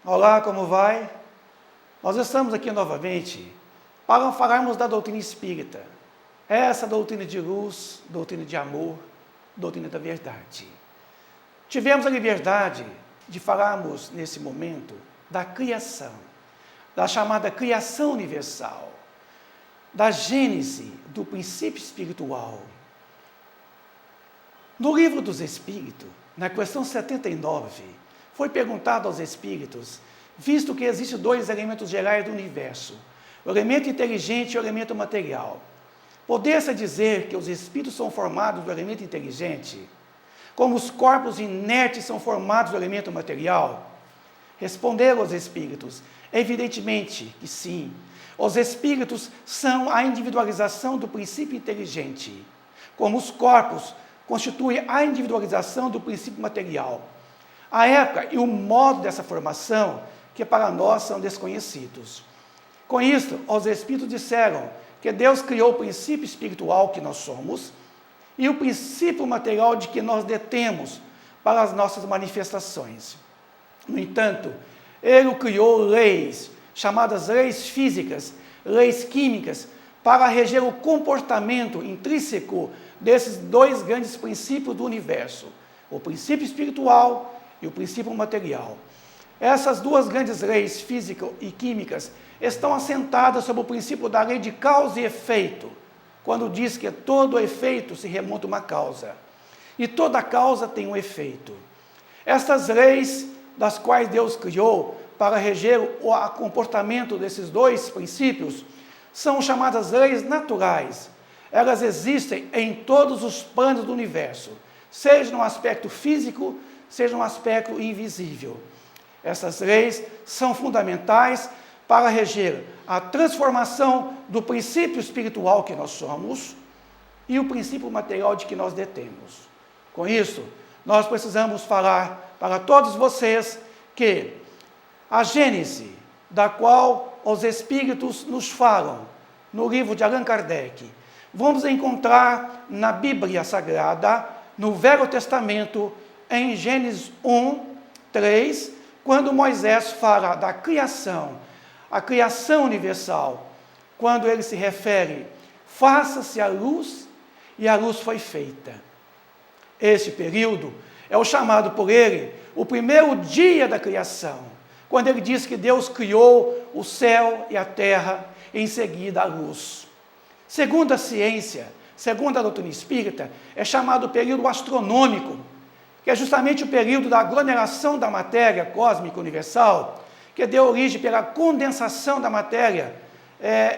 Olá, como vai? Nós estamos aqui novamente para falarmos da doutrina espírita. Essa doutrina de luz, doutrina de amor, doutrina da verdade. Tivemos a liberdade de falarmos nesse momento da criação, da chamada criação universal, da gênese do princípio espiritual. No livro dos Espíritos, na questão 79, foi perguntado aos espíritos, visto que existem dois elementos gerais do universo, o elemento inteligente e o elemento material. Poder-se dizer que os espíritos são formados do elemento inteligente, como os corpos inertes são formados do elemento material? Responderam os espíritos, evidentemente que sim. Os espíritos são a individualização do princípio inteligente, como os corpos constituem a individualização do princípio material. A época e o modo dessa formação, que para nós são desconhecidos. Com isso, os espíritos disseram que Deus criou o princípio espiritual que nós somos e o princípio material de que nós detemos para as nossas manifestações. No entanto, Ele criou leis, chamadas leis físicas, leis químicas, para reger o comportamento intrínseco desses dois grandes princípios do universo, o princípio espiritual e o princípio material. Essas duas grandes leis físicas e químicas estão assentadas sobre o princípio da lei de causa e efeito, quando diz que todo efeito se remonta a uma causa, e toda causa tem um efeito. Estas leis, das quais Deus criou para reger o comportamento desses dois princípios, são chamadas leis naturais. Elas existem em todos os planos do universo, seja no aspecto físico, seja no aspecto invisível. Essas leis são fundamentais para reger a transformação do princípio espiritual que nós somos e o princípio material de que nós detemos. Com isso, nós precisamos falar para todos vocês que a gênese da qual os Espíritos nos falam no livro de Allan Kardec, vamos encontrar na Bíblia Sagrada, no Velho Testamento, em Gênesis 1, 3, quando Moisés fala da criação, a criação universal, quando ele se refere, faça-se a luz, e a luz foi feita. Este período é o chamado por ele o primeiro dia da criação, quando ele diz que Deus criou o céu e a terra, e em seguida a luz. Segundo a ciência, segundo a doutrina espírita, é chamado período astronômico, que é justamente o período da aglomeração da matéria cósmica universal, que deu origem pela condensação da matéria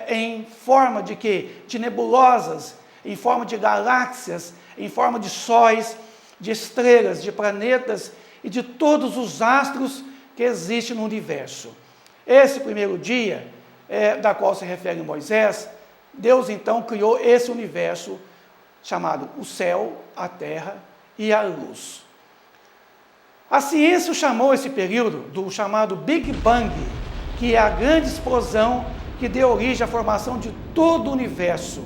em forma de quê? De nebulosas, em forma de galáxias, em forma de sóis, de estrelas, de planetas e de todos os astros que existem no universo. Esse primeiro dia, da qual se refere Moisés, Deus então criou esse universo chamado o céu, a terra e a luz. A ciência chamou esse período do chamado Big Bang, que é a grande explosão que deu origem à formação de todo o universo.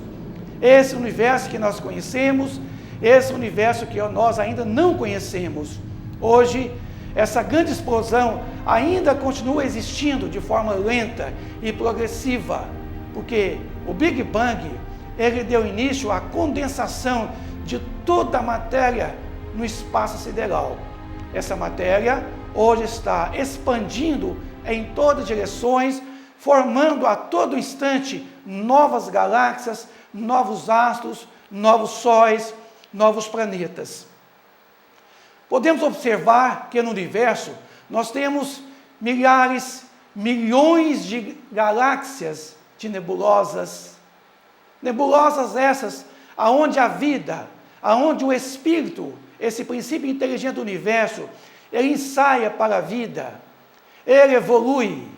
Esse universo que nós conhecemos, esse universo que nós ainda não conhecemos. Hoje, essa grande explosão ainda continua existindo de forma lenta e progressiva, porque o Big Bang, ele deu início à condensação de toda a matéria no espaço sideral. Essa matéria hoje está expandindo em todas as direções, formando a todo instante novas galáxias, novos astros, novos sóis, novos planetas. Podemos observar que no universo nós temos milhares, milhões de galáxias, de nebulosas. Nebulosas essas, aonde a vida, aonde o espírito, esse princípio inteligente do universo, ele ensaia para a vida, ele evolui,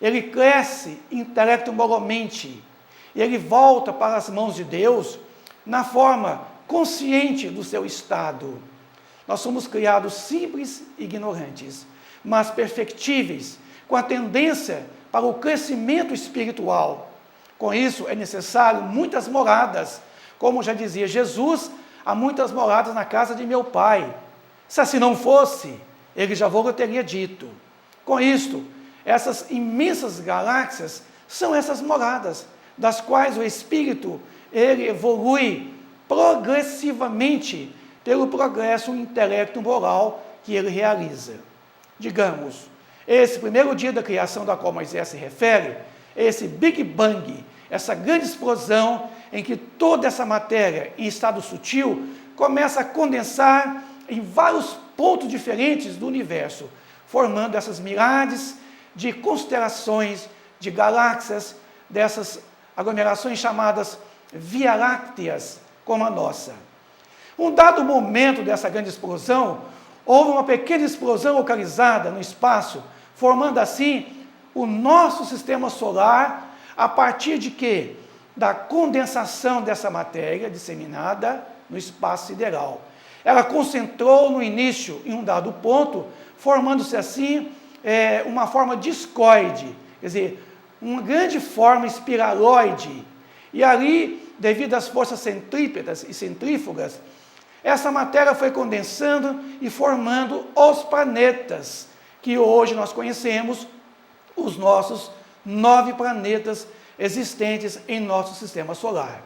ele cresce intelecto-moralmente, e ele volta para as mãos de Deus na forma consciente do seu estado. Nós somos criados simples e ignorantes, mas perfectíveis, com a tendência para o crescimento espiritual. Com isso, é necessário muitas moradas. Como já dizia Jesus, há muitas moradas na casa de meu Pai. Se assim não fosse, ele já vou teria dito. Com isto, essas imensas galáxias são essas moradas, das quais o espírito ele evolui progressivamente pelo progresso intelecto moral que ele realiza. Digamos, esse primeiro dia da criação da qual Moisés se refere, esse Big Bang, essa grande explosão em que toda essa matéria em estado sutil começa a condensar em vários pontos diferentes do universo, formando essas miríades de constelações, de galáxias, dessas aglomerações chamadas Via Lácteas, como a nossa. Um dado momento dessa grande explosão, houve uma pequena explosão localizada no espaço, formando assim o nosso sistema solar, a partir de quê? Da condensação dessa matéria disseminada no espaço sideral. Ela concentrou no início em um dado ponto, formando-se assim uma forma discoide, quer dizer, uma grande forma espiraloide. E ali, devido às forças centrípetas e centrífugas, essa matéria foi condensando e formando os planetas, que hoje nós conhecemos, os nossos 9 planetas existentes em nosso sistema solar.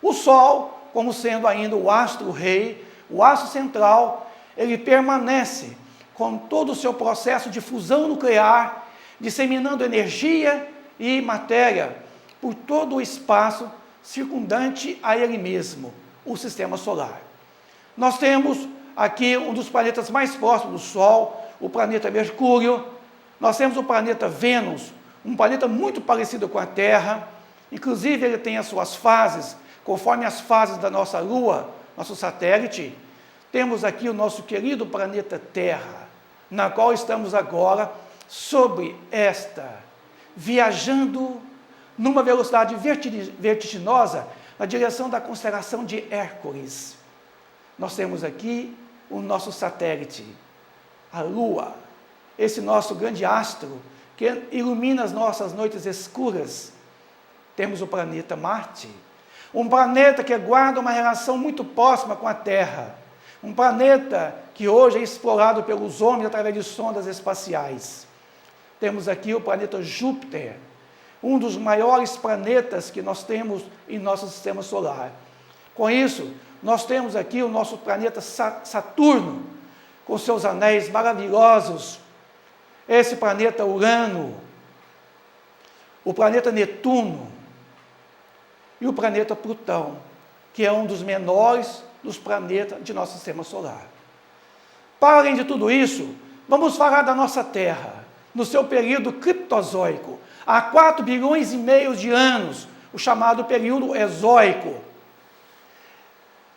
O Sol, como sendo ainda o astro-rei, o astro central, ele permanece com todo o seu processo de fusão nuclear, disseminando energia e matéria por todo o espaço circundante a ele mesmo, o sistema solar. Nós temos aqui um dos planetas mais próximos do Sol, o planeta Mercúrio. Nós temos o planeta Vênus, um planeta muito parecido com a Terra. Inclusive, ele tem as suas fases, conforme as fases da nossa Lua, nosso satélite. Temos aqui o nosso querido planeta Terra, na qual estamos agora sobre viajando numa velocidade vertiginosa na direção da constelação de Hércules. Nós temos aqui o nosso satélite, a Lua, esse nosso grande astro que ilumina as nossas noites escuras. Temos o planeta Marte, um planeta que guarda uma relação muito próxima com a Terra, um planeta que hoje é explorado pelos homens através de sondas espaciais. Temos aqui o planeta Júpiter, um dos maiores planetas que nós temos em nosso sistema solar. Com isso, nós temos aqui o nosso planeta Saturno, com seus anéis maravilhosos, esse planeta Urano, o planeta Netuno e o planeta Plutão, que é um dos menores dos planetas de nosso sistema solar. Para além de tudo isso, vamos falar da nossa Terra, no seu período criptozoico, há 4 bilhões e meio de anos, o chamado período exoico.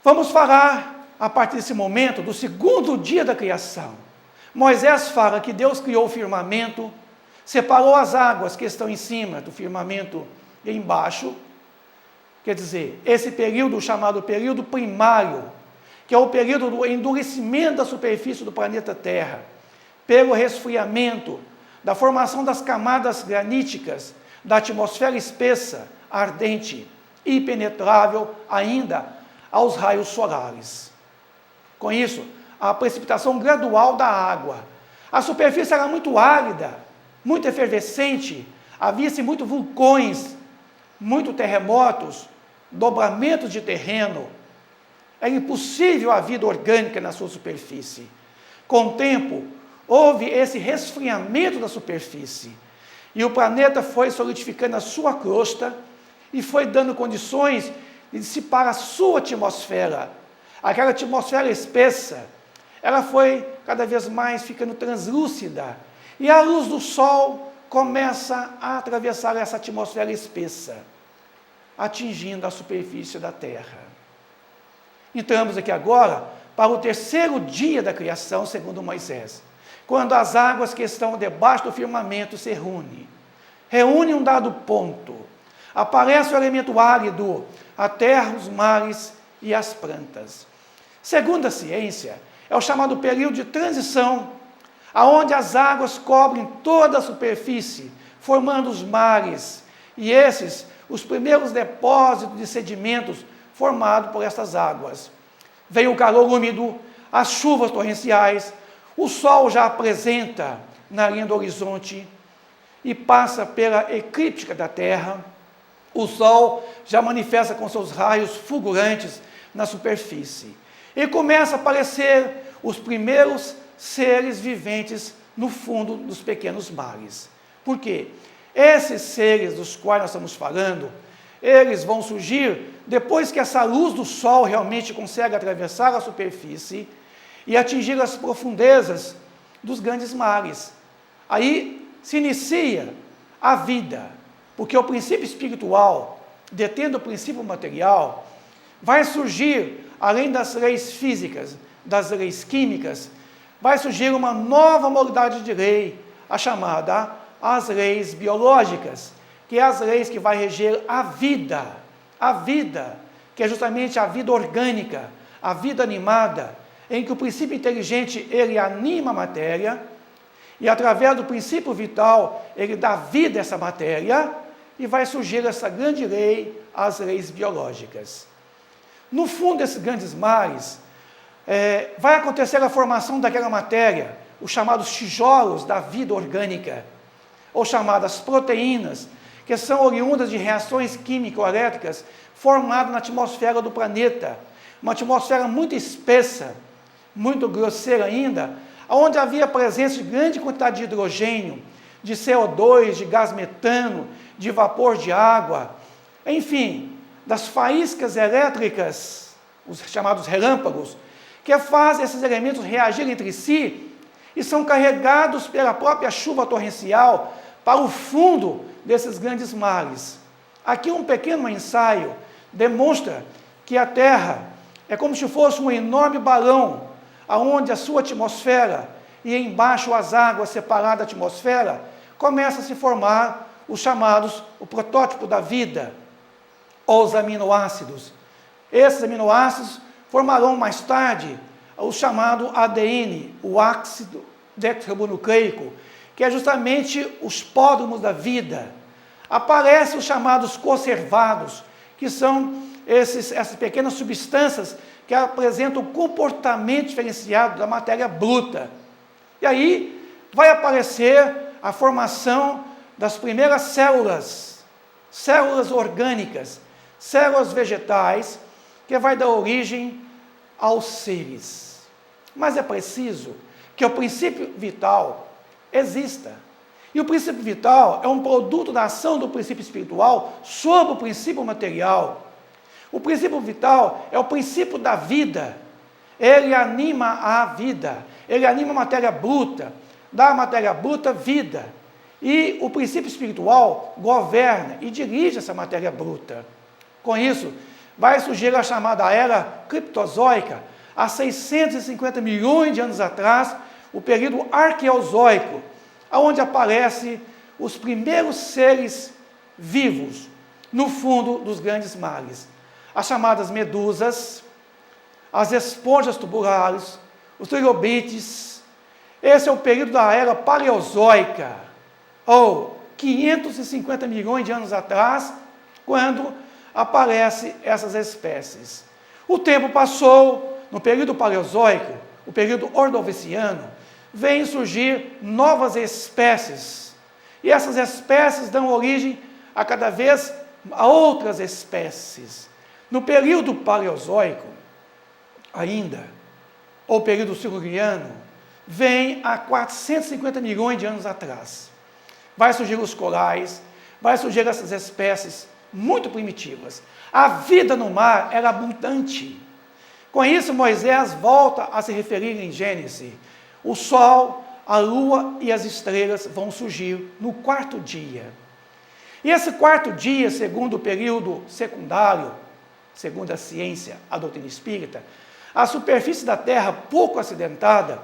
Vamos falar, a partir desse momento, do segundo dia da criação. Moisés fala que Deus criou o firmamento, separou as águas que estão em cima do firmamento e embaixo. Quer dizer, esse período chamado período primário, que é o período do endurecimento da superfície do planeta Terra, pelo resfriamento, da formação das camadas graníticas, da atmosfera espessa, ardente e impenetrável ainda aos raios solares. Com isso, a precipitação gradual da água. A superfície era muito árida, muito efervescente, havia-se muitos vulcões, muitos terremotos, dobramentos de terreno. Era impossível a vida orgânica na sua superfície. Com o tempo, houve esse resfriamento da superfície, e o planeta foi solidificando a sua crosta e foi dando condições de dissipar a sua atmosfera. Aquela atmosfera espessa, ela foi cada vez mais ficando translúcida, e a luz do Sol começa a atravessar essa atmosfera espessa, atingindo a superfície da Terra. Entramos aqui agora para o terceiro dia da criação, segundo Moisés, quando as águas que estão debaixo do firmamento se reúnem um dado ponto, aparece o elemento árido, a terra, os mares e as plantas. Segundo a ciência, é o chamado período de transição, aonde as águas cobrem toda a superfície, formando os mares, e esses, os primeiros depósitos de sedimentos formados por essas águas. Vem o calor úmido, as chuvas torrenciais, o sol já apresenta na linha do horizonte e passa pela eclíptica da Terra, o Sol já manifesta com seus raios fulgurantes na superfície. E começa a aparecer os primeiros seres viventes no fundo dos pequenos mares. Por quê? Esses seres dos quais nós estamos falando, eles vão surgir depois que essa luz do Sol realmente consegue atravessar a superfície e atingir as profundezas dos grandes mares. Aí se inicia a vida, porque o princípio espiritual, detendo o princípio material, vai surgir, além das leis físicas, das leis químicas, vai surgir uma nova modalidade de lei, a chamada as leis biológicas, que é as leis que vai reger a vida, que é justamente a vida orgânica, a vida animada, em que o princípio inteligente, ele anima a matéria, e através do princípio vital, ele dá vida a essa matéria, e vai surgir essa grande lei, as leis biológicas. No fundo desses grandes mares, vai acontecer a formação daquela matéria, os chamados tijolos da vida orgânica, ou chamadas proteínas, que são oriundas de reações químico-elétricas formadas na atmosfera do planeta, uma atmosfera muito espessa, muito grosseira ainda, onde havia a presença de grande quantidade de hidrogênio, de CO2, de gás metano, de vapor de água, enfim, das faíscas elétricas, os chamados relâmpagos, que fazem esses elementos reagirem entre si e são carregados pela própria chuva torrencial para o fundo desses grandes mares. Aqui um pequeno ensaio demonstra que a Terra é como se fosse um enorme balão, aonde a sua atmosfera e embaixo as águas separadas da atmosfera começa a se formar os chamados, o protótipo da vida, ou os aminoácidos. Esses aminoácidos formarão mais tarde o chamado ADN, o ácido desoxirribonucleico, que é justamente os pródromos da vida. Aparecem os chamados conservados, que são essas pequenas substâncias que apresentam um comportamento diferenciado da matéria bruta. E aí vai aparecer a formação das primeiras células orgânicas, células vegetais, que vai dar origem aos seres. Mas é preciso que o princípio vital exista. E o princípio vital é um produto da ação do princípio espiritual sobre o princípio material. O princípio vital é o princípio da vida. Ele anima a vida, ele anima a matéria bruta, dá à matéria bruta vida. E o princípio espiritual governa e dirige essa matéria bruta. Com isso, vai surgir a chamada era criptozoica, há 650 milhões de anos atrás, o período arqueozoico, onde aparecem os primeiros seres vivos no fundo dos grandes mares. As chamadas medusas, as esponjas tubulares, os trilobites. Esse é o período da era paleozoica, ou 550 milhões de anos atrás, quando aparecem essas espécies. O tempo passou, no período paleozoico, o período ordoviciano, vêm surgir novas espécies. E essas espécies dão origem a cada vez a outras espécies. No período paleozoico, ainda, ou período siluriano, vem há 450 milhões de anos atrás. Vai surgir os corais, vai surgir essas espécies muito primitivas. A vida no mar era abundante. Com isso, Moisés volta a se referir em Gênesis. O sol, a lua e as estrelas vão surgir no quarto dia. E esse quarto dia, segundo o período secundário, segundo a ciência, a doutrina espírita, a superfície da Terra pouco acidentada,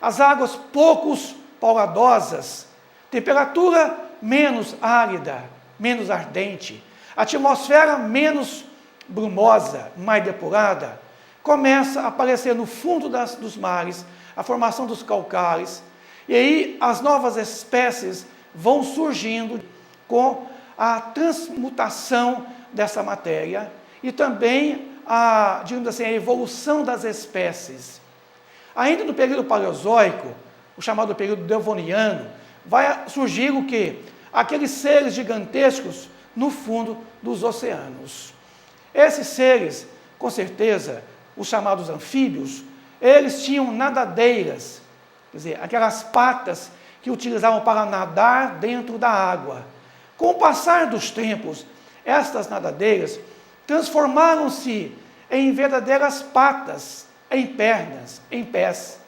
as águas pouco pauladosas, temperatura menos árida, menos ardente, atmosfera menos brumosa, mais depurada, começa a aparecer no fundo dos mares a formação dos calcários, e aí as novas espécies vão surgindo com a transmutação dessa matéria e também digamos assim, a evolução das espécies. Ainda no período paleozoico, o chamado período devoniano, vai surgir o quê? Aqueles seres gigantescos no fundo dos oceanos. Esses seres, com certeza, os chamados anfíbios, eles tinham nadadeiras, quer dizer, aquelas patas que utilizavam para nadar dentro da água. Com o passar dos tempos, estas nadadeiras transformaram-se em verdadeiras patas, em pernas, em pés.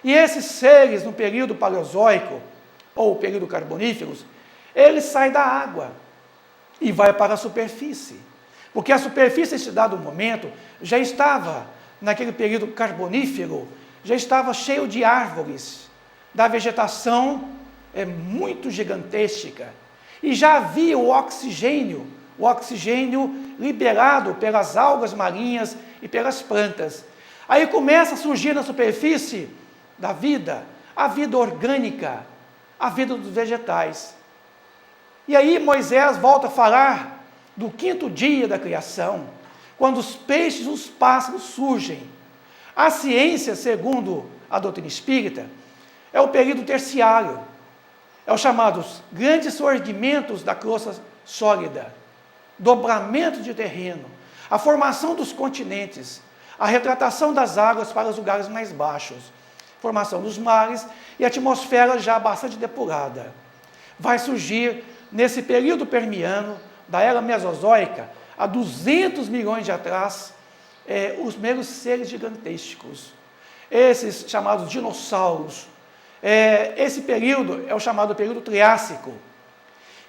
E esses seres, no período paleozoico, ou período carbonífero, eles saem da água e vai para a superfície. Porque a superfície, nesse dado momento, já estava, naquele período carbonífero, já estava cheio de árvores, da vegetação muito gigantesca. E já havia o oxigênio liberado pelas algas marinhas e pelas plantas. Aí começa a surgir na superfície da vida, a vida orgânica, a vida dos vegetais. E aí Moisés volta a falar do 5º dia da criação, quando os peixes e os pássaros surgem. A ciência, segundo a doutrina espírita, é o período terciário, é os chamados grandes surgimentos da crosta sólida, dobramento de terreno, a formação dos continentes, a retratação das águas para os lugares mais baixos, formação dos mares e a atmosfera já bastante depurada. Vai surgir, nesse período permiano, da era mesozoica, há 200 milhões de atrás, os primeiros seres gigantescos, esses chamados dinossauros. Esse período é o chamado período Triássico.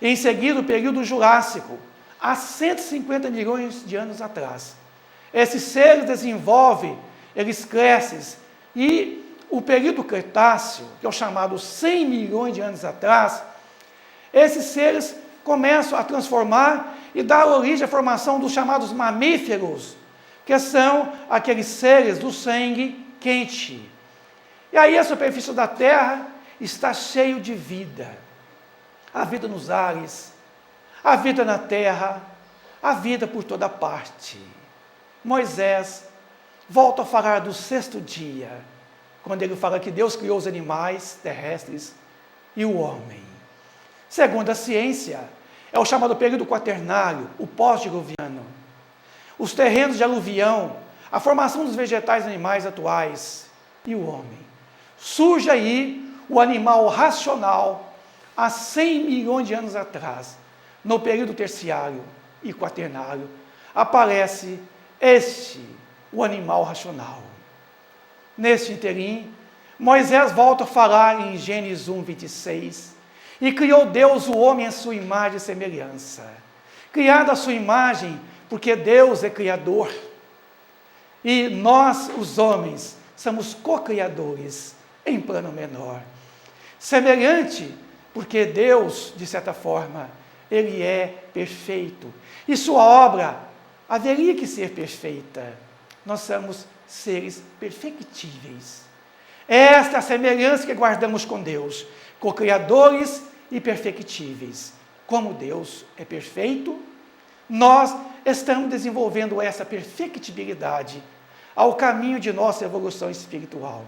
Em seguida, o período Jurássico, há 150 milhões de anos atrás. Esses seres desenvolvem, eles crescem, e o período Cretáceo, que é o chamado 100 milhões de anos atrás, esses seres começam a transformar e dar origem à formação dos chamados mamíferos, que são aqueles seres do sangue quente. E aí a superfície da Terra está cheia de vida. A vida nos ares, a vida na terra, a vida por toda parte. Moisés volta a falar do 6º dia, quando ele fala que Deus criou os animais terrestres e o homem. Segundo a ciência, é o chamado período quaternário, o pós-diluviano. Os terrenos de aluvião, a formação dos vegetais e animais atuais e o homem. Surge aí o animal racional há 100 milhões de anos atrás. No período terciário e quaternário, aparece o animal racional. Neste interim, Moisés volta a falar em Gênesis 1, 26, e criou Deus o homem à sua imagem e semelhança. Criado à sua imagem, porque Deus é criador. E nós, os homens, somos co-criadores em plano menor. Semelhante, porque Deus, de certa forma, Ele é perfeito. E sua obra haveria que ser perfeita. Nós somos seres perfectíveis. Esta é a semelhança que guardamos com Deus, co-criadores e perfectíveis. Como Deus é perfeito, nós estamos desenvolvendo essa perfectibilidade ao caminho de nossa evolução espiritual.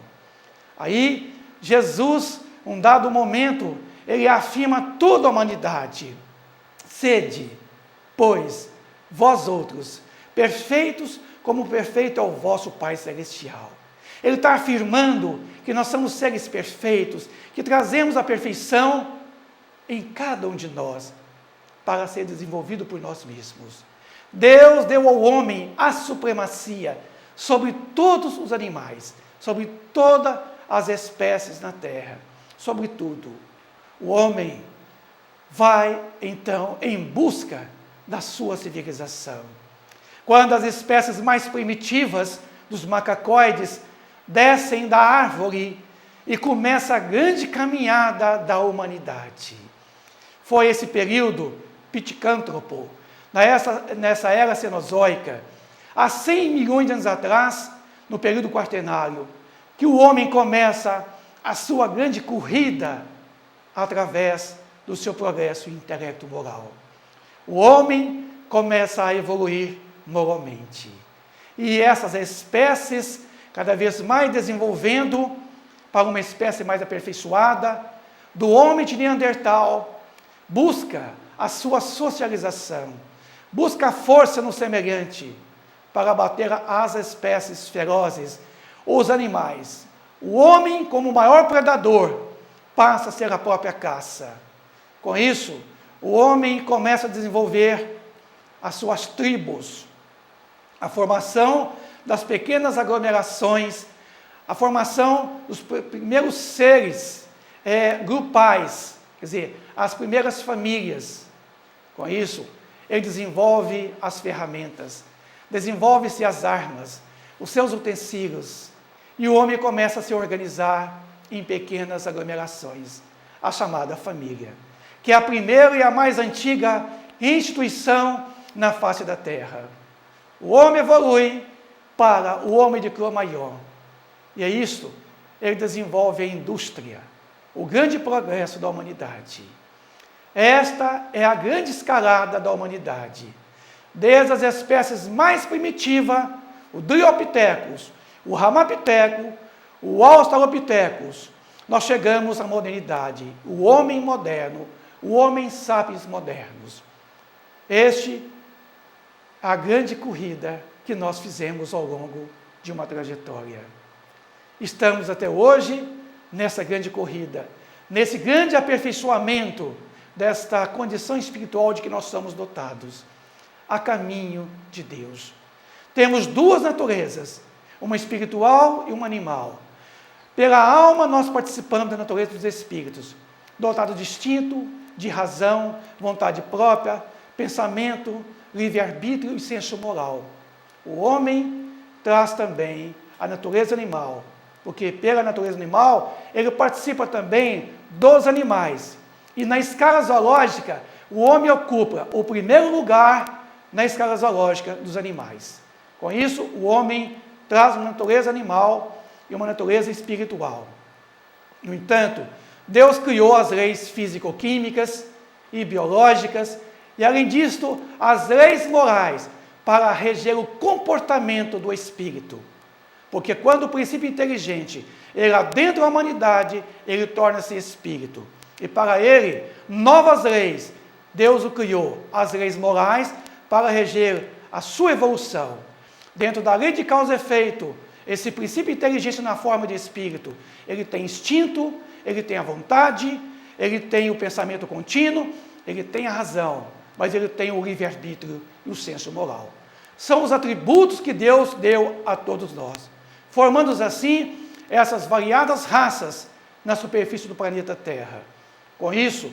Aí, Jesus, um dado momento, ele afirma toda a humanidade: sede, pois, vós outros, perfeitos como perfeito é o vosso Pai Celestial. Ele está afirmando que nós somos seres perfeitos, que trazemos a perfeição em cada um de nós, para ser desenvolvido por nós mesmos. Deus deu ao homem a supremacia sobre todos os animais, sobre todas as espécies na terra, sobre tudo. O homem vai, então, em busca da sua civilização. Quando as espécies mais primitivas dos macacoides descem da árvore e começa a grande caminhada da humanidade. Foi esse período piticântropo, nessa era cenozoica, há 100 milhões de anos atrás, no período quaternário, que o homem começa a sua grande corrida através do seu progresso intelecto-moral. O homem começa a evoluir moralmente. E essas espécies, cada vez mais desenvolvendo, para uma espécie mais aperfeiçoada, do homem de Neandertal, busca a sua socialização, busca a força no semelhante para abater as espécies ferozes, os animais. O homem, como o maior predador, passa a ser a própria caça. Com isso, o homem começa a desenvolver as suas tribos, a formação das pequenas aglomerações, a formação dos primeiros seres grupais, quer dizer, as primeiras famílias. Com isso, ele desenvolve as ferramentas, desenvolve-se as armas, os seus utensílios, e o homem começa a se organizar em pequenas aglomerações, a chamada família, que é a primeira e a mais antiga instituição na face da terra. O homem evolui para o homem de Cro-Magnon, e é isto, ele desenvolve a indústria, o grande progresso da humanidade. Esta é a grande escalada da humanidade, desde as espécies mais primitivas, o Dryopithecus, o Ramapithecus, o Australopithecus, nós chegamos à modernidade, o homem moderno, o homem sapiens modernos. Este é a grande corrida que nós fizemos ao longo de uma trajetória. Estamos até hoje nessa grande corrida, nesse grande aperfeiçoamento desta condição espiritual de que nós somos dotados, a caminho de Deus. Temos duas naturezas, uma espiritual e uma animal. Pela alma nós participamos da natureza dos espíritos, dotado de instinto, de razão, vontade própria, pensamento, livre-arbítrio e senso moral. O homem traz também a natureza animal, porque pela natureza animal ele participa também dos animais. E na escala zoológica, o homem ocupa o primeiro lugar na escala zoológica dos animais. Com isso, o homem traz uma natureza animal e uma natureza espiritual. No entanto, Deus criou as leis físico-químicas e biológicas e, além disto, as leis morais para reger o comportamento do espírito. Porque quando o princípio inteligente ele adentra a humanidade, ele torna-se espírito. E para ele, novas leis, Deus o criou, as leis morais, para reger a sua evolução. Dentro da lei de causa e efeito, esse princípio inteligente na forma de espírito, ele tem instinto, ele tem a vontade, ele tem o pensamento contínuo, ele tem a razão, mas ele tem o livre-arbítrio e o senso moral. São os atributos que Deus deu a todos nós, formando assim essas variadas raças na superfície do planeta Terra. Com isso,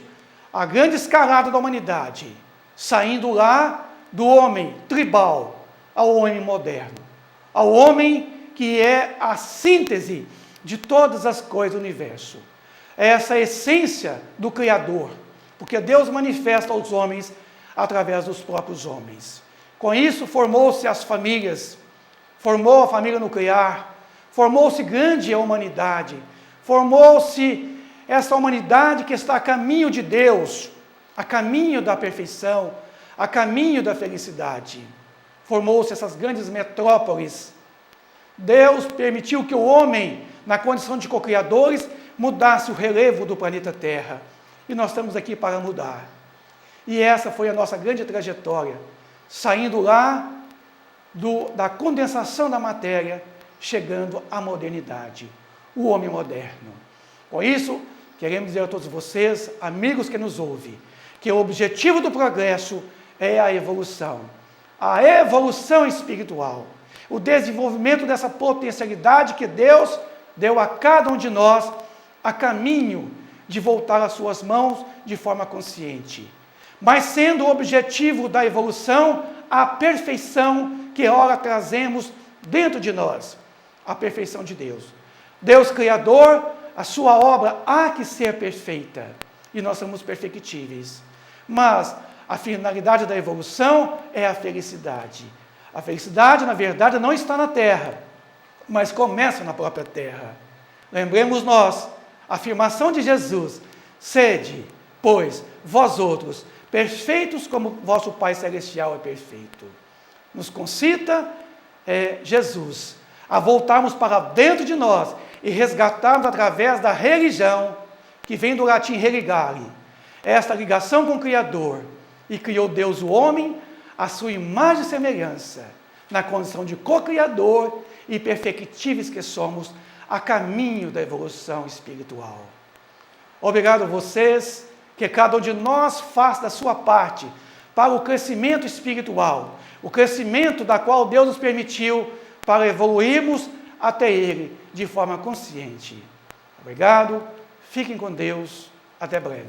a grande escalada da humanidade, saindo lá do homem tribal ao homem moderno, ao homem que é a síntese de todas as coisas do universo. É essa essência do Criador, porque Deus manifesta aos homens através dos próprios homens. Com isso, formou-se as famílias, formou a família nuclear, formou-se grande a humanidade, formou-se essa humanidade que está a caminho de Deus, a caminho da perfeição, a caminho da felicidade. Formou-se essas grandes metrópoles. Deus permitiu que o homem, na condição de co-criadores, mudasse o relevo do planeta Terra. E nós estamos aqui para mudar. E essa foi a nossa grande trajetória, saindo lá da condensação da matéria, chegando à modernidade, o homem moderno. Com isso, queremos dizer a todos vocês, amigos que nos ouvem, que o objetivo do progresso é a evolução espiritual, o desenvolvimento dessa potencialidade que Deus deu a cada um de nós a caminho de voltar às suas mãos de forma consciente. Mas sendo o objetivo da evolução a perfeição que ora trazemos dentro de nós, a perfeição de Deus. Deus Criador, a sua obra há que ser perfeita, e nós somos perfectíveis. Mas a finalidade da evolução é a felicidade. A felicidade, na verdade, não está na terra, mas começa na própria terra. Lembremos nós, a afirmação de Jesus: sede, pois, vós outros, perfeitos como vosso Pai Celestial é perfeito. Nos concita Jesus a voltarmos para dentro de nós e resgatados através da religião, que vem do latim religare, esta ligação com o Criador, e criou Deus o homem à sua imagem e semelhança, na condição de co-criador e perfectíveis que somos, a caminho da evolução espiritual. Obrigado a vocês, que cada um de nós faça da sua parte para o crescimento espiritual, o crescimento da qual Deus nos permitiu para evoluirmos até Ele de forma consciente. Obrigado, fiquem com Deus, até breve.